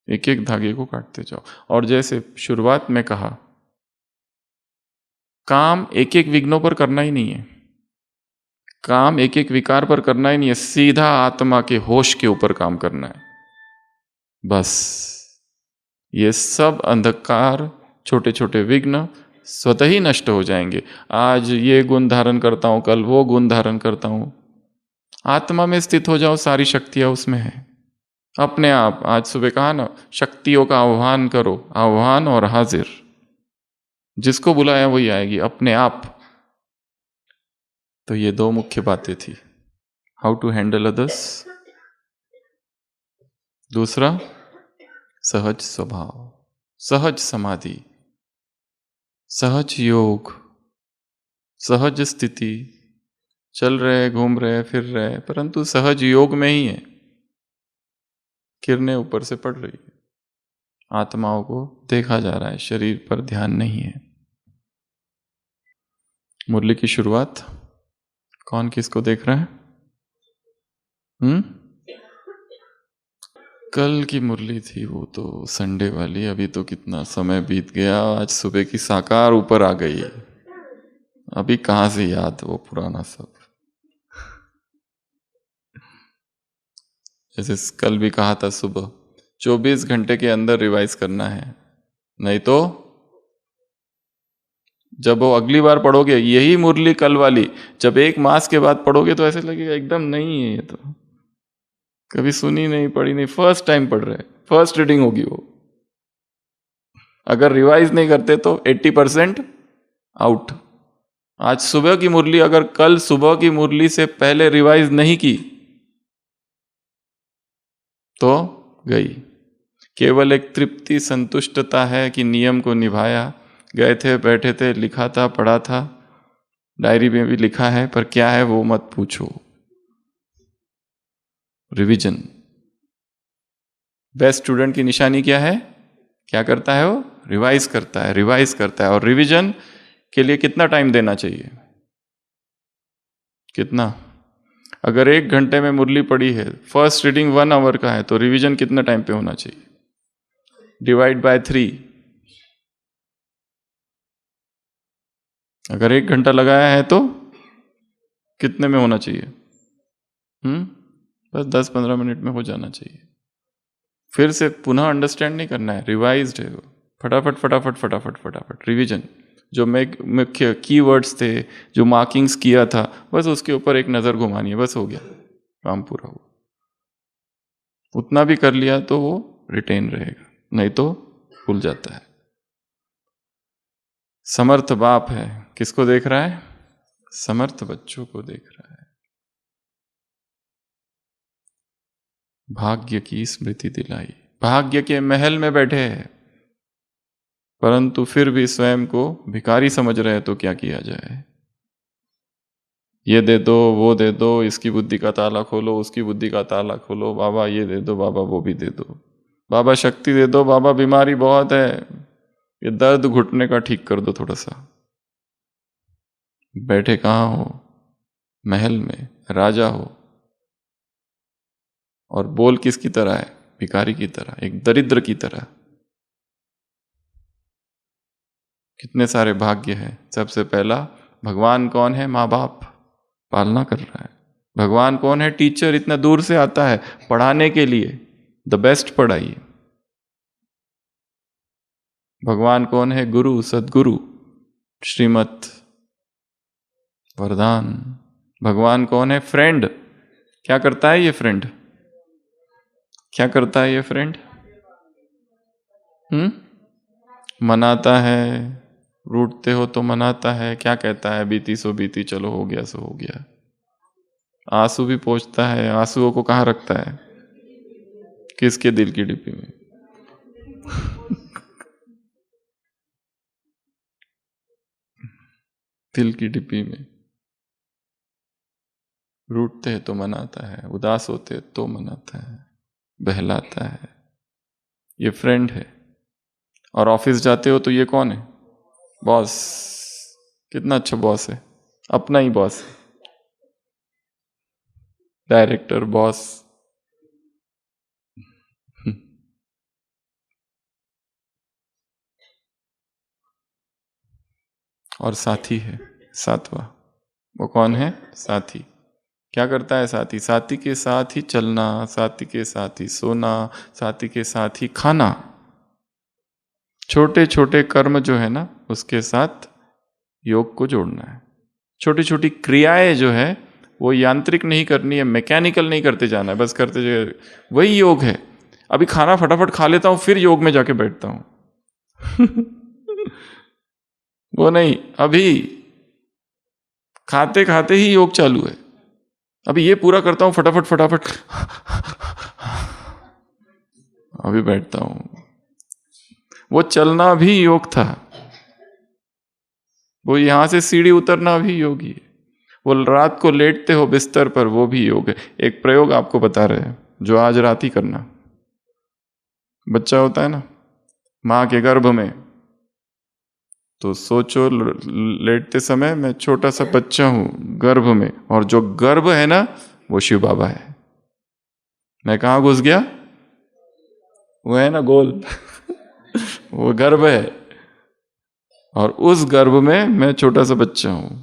एक एक धागे को काटते जाओ। और जैसे शुरुआत में कहा, काम एक एक विघ्नों पर करना ही नहीं है, काम एक एक विकार पर करना ही नहीं है, सीधा आत्मा के होश के ऊपर काम करना है। बस ये सब अंधकार, छोटे छोटे विघ्न स्वतः ही नष्ट हो जाएंगे। आज ये गुण धारण करता हूं, कल वो गुण धारण करता हूं, आत्मा में स्थित हो जाओ, सारी शक्तियां उसमें है अपने आप। आज सुबह कहा ना, शक्तियों का आह्वान करो, आह्वान और हाजिर, जिसको बुलाया वही आएगी अपने आप। तो ये दो मुख्य बातें थी, हाउ टू हैंडल अदर्स, दूसरा सहज स्वभाव, सहज समाधि, सहज योग, सहज स्थिति। चल रहे, घूम रहे, फिर रहे, परंतु सहज योग में ही है। किरणें ऊपर से पड़ रही है, आत्माओं को देखा जा रहा है, शरीर पर ध्यान नहीं है। मुरली की शुरुआत, कौन किसको देख रहा है? कल की मुरली थी वो तो, संडे वाली। अभी तो कितना समय बीत गया, आज सुबह की साकार ऊपर आ गई, अभी कहां से याद वो पुराना सब। जैसे कल भी कहा था, सुबह 24 घंटे के अंदर रिवाइज करना है, नहीं तो जब वो अगली बार पढ़ोगे यही मुरली कल वाली, जब एक मास के बाद पढ़ोगे तो ऐसे लगेगा एकदम नहीं है, ये तो कभी सुनी नहीं, पढ़ी नहीं, फर्स्ट टाइम पढ़ रहे, फर्स्ट रीडिंग होगी वो। अगर रिवाइज नहीं करते तो 80% आउट। आज सुबह की मुरली अगर कल सुबह की मुरली से पहले रिवाइज नहीं की तो गई। केवल एक तृप्ति, संतुष्टता है कि नियम को निभाया, गए थे, बैठे थे, लिखा था, पढ़ा था, डायरी में भी लिखा है, पर क्या है वो मत पूछो। रिवीजन, बेस्ट स्टूडेंट की निशानी क्या है? क्या करता है वो? रिवाइज करता है, रिवाइज करता है। और रिवीजन के लिए कितना टाइम देना चाहिए? कितना? अगर 1 घंटे में मुरली पड़ी है, फर्स्ट रीडिंग 1 आवर का है, तो रिवीजन कितना टाइम पे होना चाहिए? Divide by 3। अगर 1 घंटा लगाया है तो कितने में होना चाहिए? बस 10-15 मिनट में हो जाना चाहिए। फिर से पुनः अंडरस्टैंड नहीं करना है, रिवाइज्ड है वो, फटाफट फटाफट फटाफट फटाफट रिवीजन। जो मुख्य कीवर्ड्स थे, जो मार्किंग्स किया था, बस उसके ऊपर एक नज़र घुमानी है, बस हो गया, काम पूरा हुआ। उतना भी कर लिया तो वो रिटेन रहेगा, नहीं तो भूल जाता है। समर्थ बाप है, किसको देख रहा है? समर्थ बच्चों को देख रहा है। भाग्य की स्मृति दिलाई, भाग्य के महल में बैठे हैं, परंतु फिर भी स्वयं को भिखारी समझ रहे, तो क्या किया जाए? ये दे दो, वो दे दो, इसकी बुद्धि का ताला खोलो, उसकी बुद्धि का ताला खोलो, बाबा ये दे दो, बाबा वो भी दे दो, बाबा शक्ति दे दो, बाबा बीमारी बहुत है, ये दर्द घुटने का ठीक कर दो थोड़ा सा। बैठे कहाँ हो? महल में, राजा हो, और बोल किसकी तरह है? भिखारी की तरह, एक दरिद्र की तरह। कितने सारे भाग्य हैं। सबसे पहला, भगवान कौन है? माँ बाप पालना कर रहा है। भगवान कौन है? टीचर इतना दूर से आता है पढ़ाने के लिए, द बेस्ट पढ़ाई। भगवान कौन है? गुरु, सदगुरु, श्रीमत, वरदान। भगवान कौन है? फ्रेंड। क्या करता है ये फ्रेंड? क्या करता है ये फ्रेंड? मनाता है, रूठते हो तो मनाता है, क्या कहता है? बीती सो बीती, चलो हो गया सो हो गया। आंसू भी पोंछता है, आंसुओं को कहाँ रखता है? किसके दिल की डिब्बी में? दिल की डिब्बी में। रूठते हैं तो मनाता है, उदास होते हैं तो मनाता है, बहलाता है। ये फ्रेंड है। और ऑफिस जाते हो तो ये कौन है? बॉस। कितना अच्छा बॉस है, अपना ही बॉस है, डायरेक्टर, बॉस। और साथी है, सातवां। वो कौन है? साथी। क्या करता है साथी? साथी के साथ ही चलना, साथी के साथ ही सोना, साथी के साथ ही खाना। छोटे छोटे कर्म जो है ना, उसके साथ योग को जोड़ना है। छोटी छोटी क्रियाएं जो है वो यांत्रिक नहीं करनी है, मैकेनिकल नहीं करते जाना है, बस करते जाए, वही योग है। अभी खाना फटाफट खा लेता हूं फिर योग में जाके बैठता हूं। वो नहीं, अभी खाते खाते ही योग चालू है। अभी ये पूरा करता हूं फटाफट फटाफट, अभी बैठता हूं। वो चलना भी योग था, वो यहां से सीढ़ी उतरना भी योग ही है। वो रात को लेटते हो बिस्तर पर, वो भी योग है। एक प्रयोग आपको बता रहे हैं जो आज रात ही करना। बच्चा होता है ना मां के गर्भ में, तो सोचो लेटते समय मैं छोटा सा बच्चा हूं गर्भ में, और जो गर्भ है ना वो शिव बाबा है। मैं कहां घुस गया? वो है ना गोल, वो गर्भ है। और उस गर्भ में मैं छोटा सा बच्चा हूं,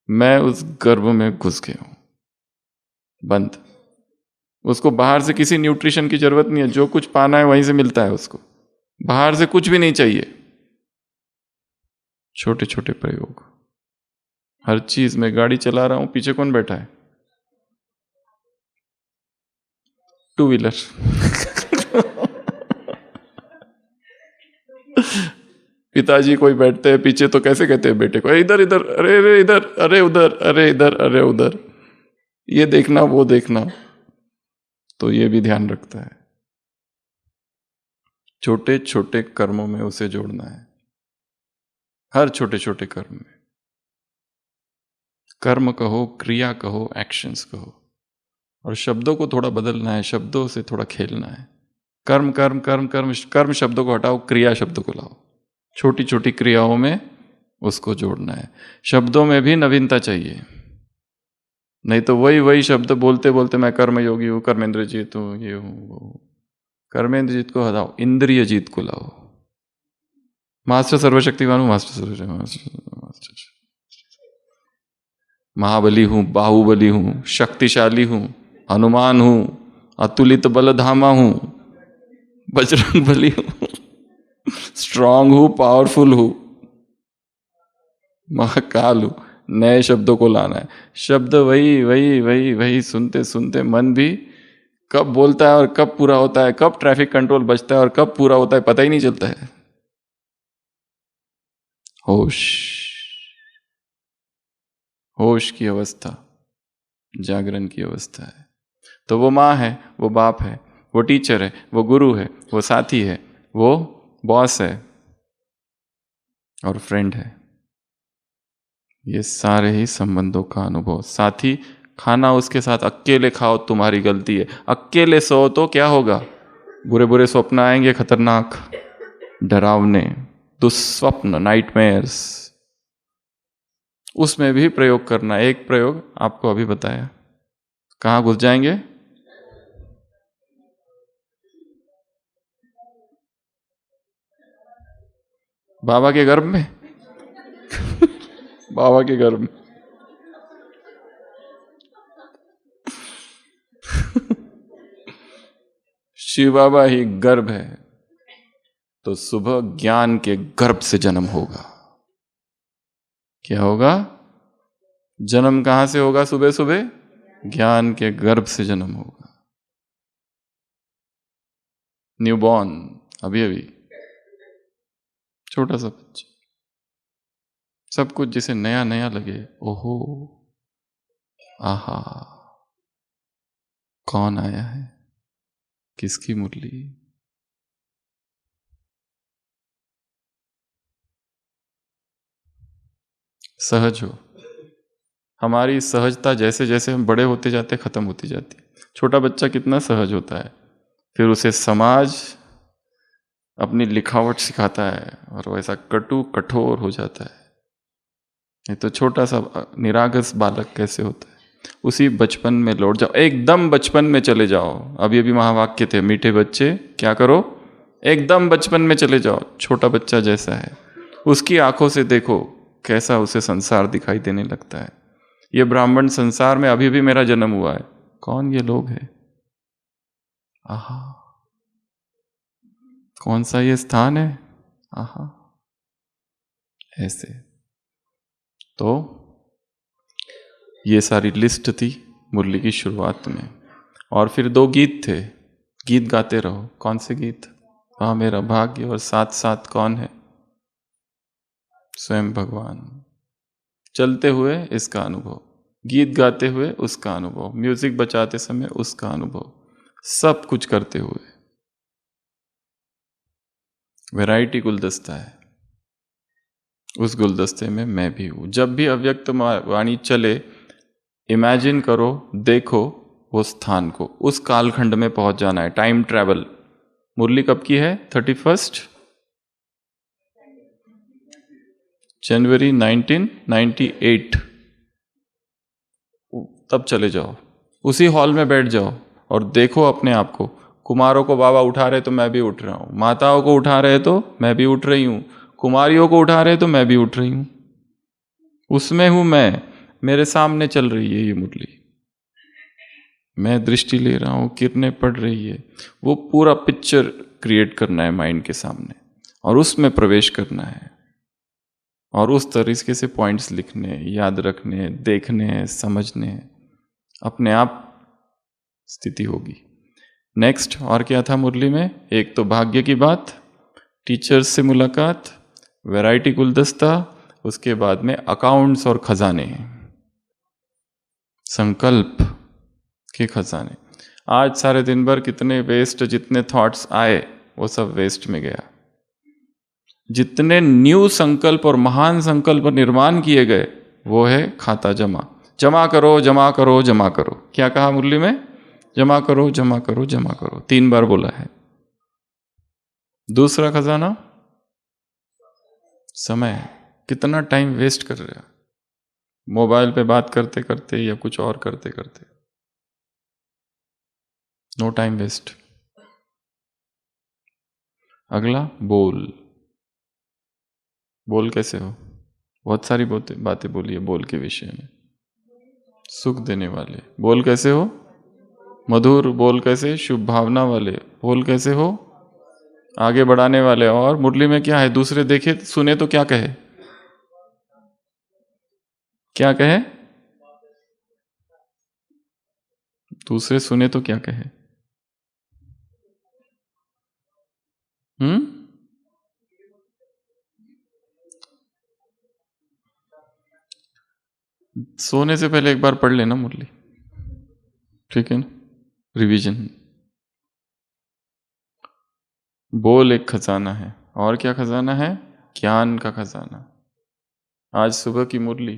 मैं उस गर्भ में घुस गया हूं, बंद। उसको बाहर से किसी न्यूट्रिशन की जरूरत नहीं है, जो कुछ पाना है वहीं से मिलता है उसको, बाहर से कुछ भी नहीं चाहिए। छोटे छोटे प्रयोग। हर चीज में, गाड़ी चला रहा हूं, पीछे कौन बैठा है? Two wheeler. पिताजी कोई बैठते हैं पीछे तो कैसे कहते हैं बेटे को, इधर इधर, अरे अरे इधर, अरे उधर, अरे इधर, अरे उधर, ये देखना वो देखना। तो ये भी ध्यान रखता है। छोटे छोटे कर्मों में उसे जोड़ना है, हर छोटे छोटे कर्म में। कर्म कहो, क्रिया कहो, एक्शंस कहो, और शब्दों को थोड़ा बदलना है, शब्दों से थोड़ा खेलना है। कर्म कर्म कर्म कर्म, कर्म शब्दों को हटाओ, क्रिया शब्दों को लाओ। छोटी छोटी क्रियाओं में उसको जोड़ना है। शब्दों में भी नवीनता चाहिए, नहीं तो वही वही शब्द बोलते बोलते मैं कर्म योगी हूं, कर्मेंद्र जीत हूं, ये हूं वो हूं। कर्मेंद्र जीत को हटाओ, इंद्रिय जीत को लाओ। मास्टर सर्वशक्तिवान हूं, मास्टर सर्वशक्तिवान, महाबली हूं, बाहुबली हूं, शक्तिशाली हूं, हनुमान हूं, अतुलित बलधामा हूं, बजरंग बली हूं, स्ट्रांग हूं, पावरफुल हूं, महाकाल हूं। नए शब्दों को लाना है। शब्द वही वही वही वही सुनते सुनते मन भी कब बोलता है और कब पूरा होता है, कब ट्रैफिक कंट्रोल बजता है और कब पूरा होता है, पता ही नहीं चलता है। होश, होश की अवस्था जागरण की अवस्था है। तो वो माँ है, वो बाप है, वो टीचर है, वो गुरु है, वो साथी है, वो बॉस है और फ्रेंड है। ये सारे ही संबंधों का अनुभव। साथी, खाना उसके साथ अकेले खाओ तुम्हारी गलती है, अकेले सो तो क्या होगा? बुरे बुरे स्वप्न आएंगे, खतरनाक, डरावने, दुस्वप्न, नाइटमेयर्स। उसमें भी प्रयोग करना। एक प्रयोग आपको अभी बताया, कहां घुस जाएंगे? बाबा के गर्भ में। बाबा के गर्भ में। शिव बाबा ही गर्भ है, तो सुबह ज्ञान के गर्भ से जन्म होगा। क्या होगा? जन्म कहां से होगा? सुबह सुबह ज्ञान के गर्भ से जन्म होगा। न्यूबॉर्न, अभी अभी छोटा सा बच्चा, सब कुछ जिसे नया नया लगे, ओहो, आहा, कौन आया है, किसकी मुरली? सहज हो। हमारी सहजता जैसे जैसे हम बड़े होते जाते खत्म होती जाती है। छोटा बच्चा कितना सहज होता है, फिर उसे समाज अपनी लिखावट सिखाता है और वैसा कटु कठोर हो जाता है। ये तो छोटा सा निरागस बालक कैसे होता है। उसी बचपन में लौट जाओ, एकदम बचपन में चले जाओ। अभी अभी महावाक्य थे, मीठे बच्चे क्या करो, एकदम बचपन में चले जाओ। छोटा बच्चा जैसा है उसकी आंखों से देखो कैसा उसे संसार दिखाई देने लगता है। ये ब्राह्मण संसार में अभी भी मेरा जन्म हुआ है, कौन ये लोग हैं, आहा कौन सा ये स्थान है, आहा। ऐसे तो ये सारी लिस्ट थी मुरली की शुरुआत में। और फिर 2 गीत थे, गीत गाते रहो। कौन से गीत? हाँ मेरा भाग्य, और साथ साथ कौन है? स्वयं भगवान। चलते हुए इसका अनुभव, गीत गाते हुए उसका अनुभव, म्यूजिक बजाते समय उसका अनुभव, सब कुछ करते हुए। वैरायटी गुलदस्ता है, उस गुलदस्ते में मैं भी हूं। जब भी अव्यक्त वाणी चले, इमेजिन करो, देखो वो स्थान को, उस कालखंड में पहुंच जाना है। Time travel. मुरली कब की है? 31 जनवरी 1998। तब चले जाओ, उसी हॉल में बैठ जाओ और देखो अपने आप को। कुमारों को बाबा उठा रहे तो मैं भी उठ रहा हूं, माताओं को उठा रहे तो मैं भी उठ रही हूं, कुमारियों को उठा रहे तो मैं भी उठ रही हूं। उसमें हूं मैं, मेरे सामने चल रही है ये मुरली, मैं दृष्टि ले रहा हूं, किरणें पड़ रही है। वो पूरा पिक्चर क्रिएट करना है माइंड के सामने और उसमें प्रवेश करना है और उस तरीके से पॉइंट्स लिखने, याद रखने, देखने, समझने, अपने आप स्थिति होगी। नेक्स्ट और क्या था मुरली में? एक तो भाग्य की बात, टीचर्स से मुलाकात, वैरायटी गुलदस्ता, उसके बाद में अकाउंट्स और खजाने, संकल्प के खजाने। आज सारे दिन भर कितने वेस्ट, जितने थॉट्स आए वो सब वेस्ट में गया। जितने न्यू संकल्प और महान संकल्प निर्माण किए गए वो है खाता जमा। जमा करो जमा करो जमा करो। क्या कहा मुरली में? जमा करो जमा करो जमा करो, 3 बार बोला है। दूसरा खजाना समय। कितना टाइम वेस्ट कर रहे हो मोबाइल पे बात करते करते या कुछ और करते करते। No time waste. अगला बोल। बोल कैसे हो? बहुत सारी बातें बोली है बोल के विषय में। सुख देने वाले बोल कैसे हो? मधुर बोल कैसे? शुभ भावना वाले बोल कैसे हो? आगे बढ़ाने वाले। और मुरली में क्या है? दूसरे देखे सुने तो क्या कहे? क्या कहे? दूसरे सुने तो क्या कहे? सोने से पहले एक बार पढ़ लेना मुरली, ठीक है ना? रिवीजन। बोल एक खजाना है। और क्या खजाना है? ज्ञान का खजाना। आज सुबह की मुरली,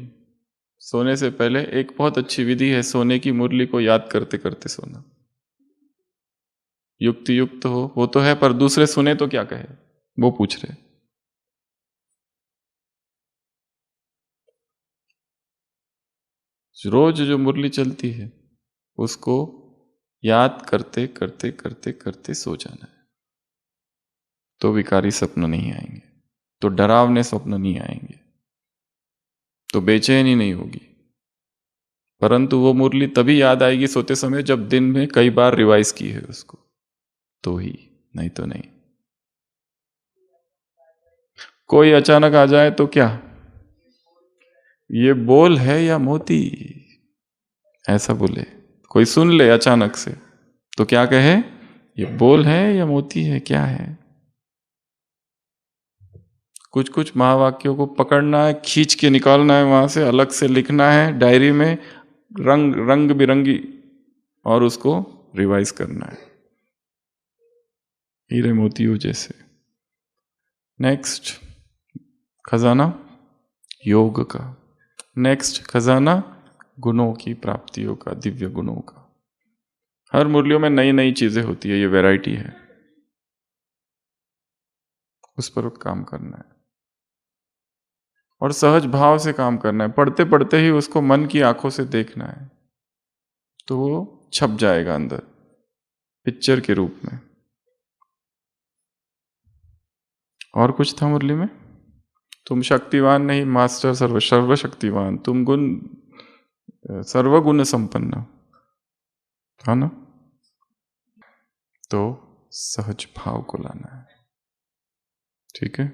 सोने से पहले एक बहुत अच्छी विधि है सोने की मुरली को याद करते करते सोना। युक्ति युक्त हो वो तो है, पर दूसरे सुने तो क्या कहे वो पूछ रहे। रोज जो मुरली चलती है उसको याद करते करते करते करते सो जाना है, तो विकारी स्वप्न नहीं आएंगे, तो डरावने स्वप्न नहीं आएंगे, तो बेचैनी नहीं होगी। परंतु वो मुरली तभी याद आएगी सोते समय जब दिन में कई बार रिवाइज की है उसको, तो ही, नहीं तो नहीं। कोई अचानक आ जाए तो क्या, ये बोल है या मोती, ऐसा बोले, कोई सुन ले अचानक से तो क्या कहे, ये बोल है या मोती है, क्या है? कुछ कुछ महावाक्यों को पकड़ना है, खींच के निकालना है वहां से, अलग से लिखना है डायरी में रंग रंग बिरंगी, और उसको रिवाइज करना है, हीरे मोतियों जैसे। नेक्स्ट खजाना योग का, नेक्स्ट खजाना गुणों की प्राप्तियों का, दिव्य गुणों का। हर मुरलियों में नई नई चीजें होती है, ये वैरायटी है, उस पर काम करना है और सहज भाव से काम करना है। पढ़ते पढ़ते ही उसको मन की आंखों से देखना है, तो वो छप जाएगा अंदर पिक्चर के रूप में। और कुछ था मुरली में? तुम शक्तिवान नहीं मास्टर सर्वशक्तिवान, तुम गुण सर्वगुण संपन्न, था ना? तो सहज भाव को लाना है, ठीक है।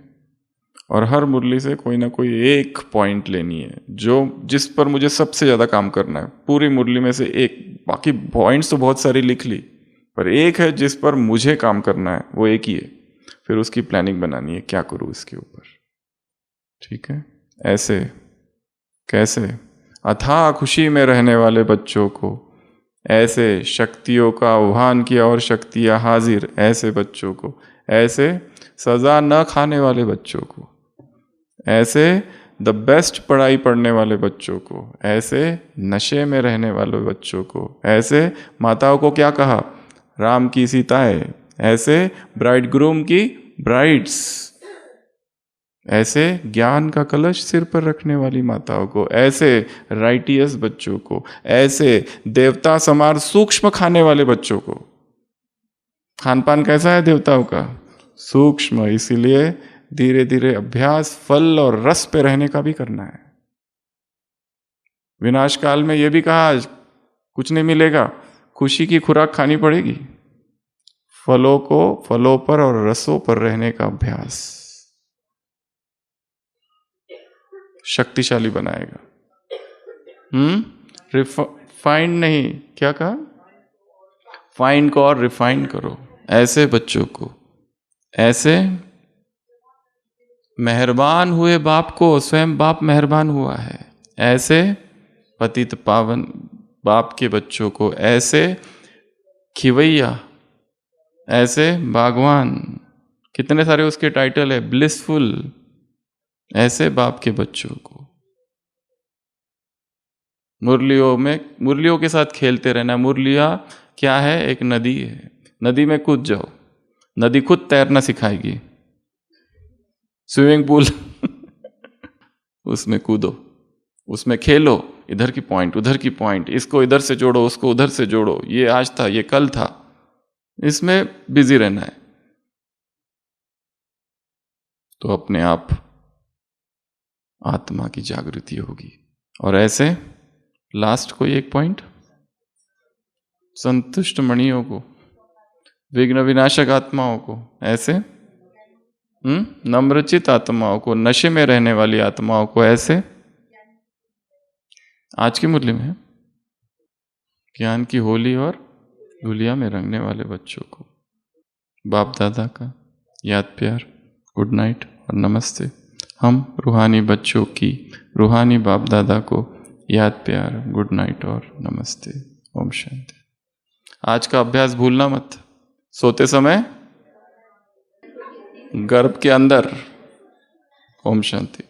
और हर मुरली से कोई ना कोई एक पॉइंट लेनी है जो जिस पर मुझे सबसे ज्यादा काम करना है। पूरी मुरली में से एक, बाकी पॉइंट्स तो बहुत सारी लिख ली, पर एक है जिस पर मुझे काम करना है, वो एक ही है। फिर उसकी प्लानिंग बनानी है, क्या करूं इसके ऊपर, ठीक है। ऐसे कैसे? अथाह खुशी में रहने वाले बच्चों को, ऐसे शक्तियों का आह्वान किया और शक्तियां हाजिर ऐसे बच्चों को, ऐसे सजा न खाने वाले बच्चों को, ऐसे द बेस्ट पढ़ाई पढ़ने वाले बच्चों को, ऐसे नशे में रहने वाले बच्चों को, ऐसे माताओं को क्या कहा, राम की सीताएं, ऐसे ब्राइड ग्रूम की ब्राइड्स, ऐसे ज्ञान का कलश सिर पर रखने वाली माताओं को, ऐसे राइटियस बच्चों को, ऐसे देवता समार सूक्ष्म खाने वाले बच्चों को। खान पान कैसा है देवताओं का? सूक्ष्म, इसीलिए धीरे धीरे अभ्यास फल और रस पे रहने का भी करना है। विनाश काल में यह भी कहा कुछ नहीं मिलेगा, खुशी की खुराक खानी पड़ेगी। फलों को फलों पर और रसों पर रहने का अभ्यास शक्तिशाली बनाएगा। रिफाइंड नहीं, क्या कहा? फाइन को और रिफाइन करो। ऐसे बच्चों को, ऐसे मेहरबान हुए बाप को स्वयं बाप मेहरबान हुआ है, ऐसे पतित पावन बाप के बच्चों को, ऐसे खिवैया, ऐसे बागवान, कितने सारे उसके टाइटल है, ब्लिसफुल, ऐसे बाप के बच्चों को मुरलियों के साथ खेलते रहना। मुरलिया क्या है? एक नदी है, नदी में कूद जाओ, नदी खुद तैरना सिखाएगी। स्विमिंग पूल उसमें कूदो, उसमें खेलो, इधर की पॉइंट उधर की पॉइंट, इसको इधर से जोड़ो उसको उधर से जोड़ो, ये आज था ये कल था, इसमें बिजी रहना है। तो अपने आप आत्मा की जागृति होगी। और ऐसे लास्ट कोई एक पॉइंट, संतुष्ट मणियों को, विघ्न विनाशक आत्माओं को, ऐसे नम्रचित आत्माओं को, नशे में रहने वाली आत्माओं को, ऐसे आज की मुरली में ज्ञान की होली और धुलिया में रंगने वाले बच्चों को बाप दादा का याद प्यार, गुड नाइट और नमस्ते। हम रूहानी बच्चों की रूहानी बाप दादा को याद प्यार, गुड नाइट और नमस्ते। ओम शांति। आज का अभ्यास भूलना मत, सोते समय गर्भ के अंदर। ओम शांति।